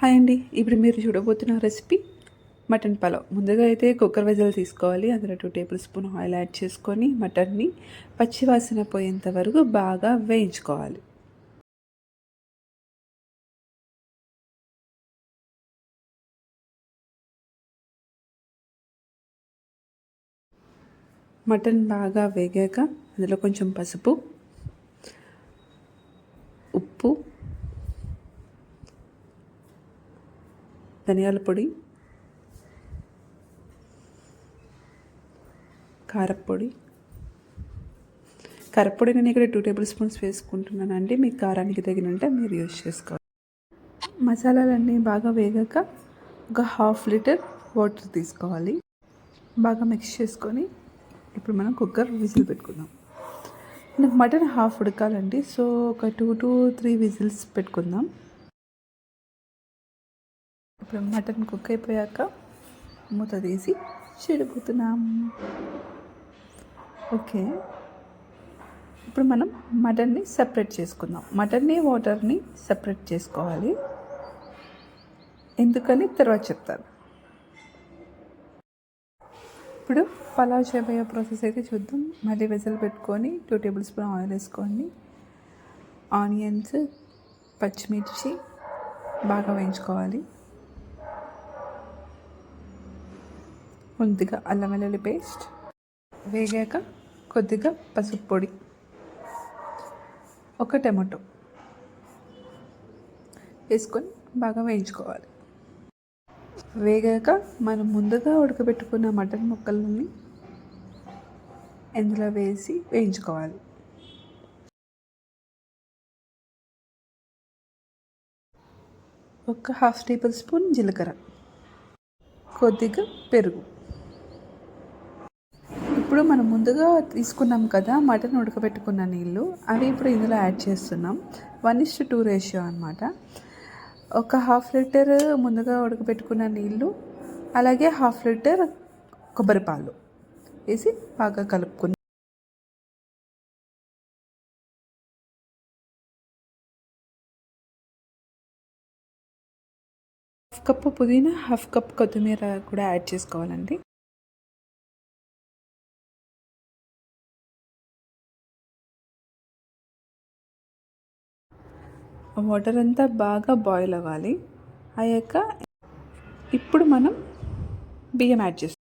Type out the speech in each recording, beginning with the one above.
Hi అండి. ఇప్పుడు మీరు చూడబోతున్న రెసిపీ మటన్ పలావ్. ముందుగా అయితే కుక్కర్ విజిల్ తీసుకోవాలి. అందులో 2 టేబుల్ స్పూన్ ఆయిల్ యాడ్ చేసుకొని మటన్ని పచ్చి వాసన పోయేంత వరకు బాగా వేయించుకోవాలి. మటన్ బాగా వేగాక అందులో కొంచెం పసుపు, ఉప్పు, ధనియాల పొడి, కారప్పొడి నేను ఇక్కడ 2 టేబుల్ స్పూన్స్ వేసుకుంటున్నానండి. మీ కారానికి తగినంత మీరు యూజ్ చేసుకోవాలి. మసాలాలన్నీ బాగా వేగాక ఒక 1/2 లీటర్ వాటర్ తీసుకోవాలి. బాగా మిక్స్ చేసుకొని ఇప్పుడు మనం కుక్కర్ విజిల్ పెట్టుకుందాం. నాకు మటన్ హాఫ్ ఉడకాలండి, సో ఒక 2 to 3 విజిల్స్ పెట్టుకుందాం. ఇప్పుడు మటన్ కుక్ అయిపోయాక మూత తీసి చిడుకుతున్నాం. ఓకే, ఇప్పుడు మనం మటన్ని సపరేట్ చేసుకుందాం. మటన్ని వాటర్ని సపరేట్ చేసుకోవాలి. ఎందుకని తర్వాత చెప్తాను. ఇప్పుడు పలావ్ చేయబోయే ప్రాసెస్ అయితే చూద్దాం. మళ్ళీ వెజల్ పెట్టుకొని 2 టేబుల్ స్పూన్ ఆయిల్ వేసుకోండి. ఆనియన్స్, పచ్చిమిర్చి బాగా వేయించుకోవాలి. కొద్దిగా అల్లం వెల్లుల్లి పేస్ట్ వేగాక కొద్దిగా పసుపు పొడి, ఒక టమాటో వేసుకొని బాగా వేయించుకోవాలి. వేగాక మనం ముందుగా ఉడకబెట్టుకున్న మటన్ ముక్కలని ఇందులో వేసి వేయించుకోవాలి. ఒక 1/2 టేబుల్ స్పూన్ జీలకర్ర, కొద్దిగా పెరుగు. ఇప్పుడు మనం ముందుగా తీసుకున్నాం కదా మటన్ ఉడకబెట్టుకున్న నీళ్ళు, అవి ఇప్పుడు ఇందులో యాడ్ చేస్తున్నాం. 1:2 రేషియో అనమాట. ఒక 1/2 లీటర్ ముందుగా ఉడకబెట్టుకున్న నీళ్ళు, అలాగే 1/2 లీటర్ కొబ్బరి పాలు వేసి బాగా కలుపుకున్నాం. 1/2 కప్పు పుదీనా, 1/2 కప్ కొత్తిమీర కూడా యాడ్ చేసుకోవాలండి. వాటర్ అంతా బాగా బాయిల్ అవ్వాలి. అయ్యాక ఇప్పుడు మనం బియ్యం యాడ్ చేస్తాం.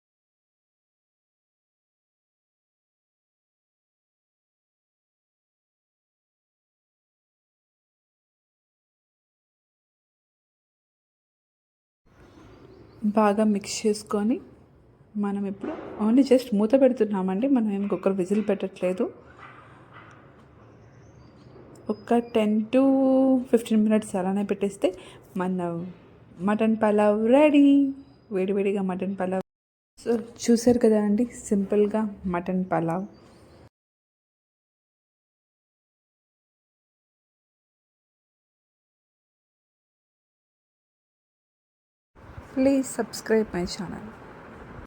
బాగా మిక్స్ చేసుకొని మనం ఇప్పుడు ఓన్లీ జస్ట్ మూత పెడుతున్నామండి. మనం ఏం కుక్కర్ విజిల్ పెట్టట్లేదు. ఒక 10 to 15 మినిట్స్ అలానే పెట్టేస్తే మన మటన్ పలావ్ రెడీ. వేడివేడిగా మటన్ పలావ్. సో చూసారు కదా అండి, సింపుల్గా mutton pulao. Please subscribe my channel.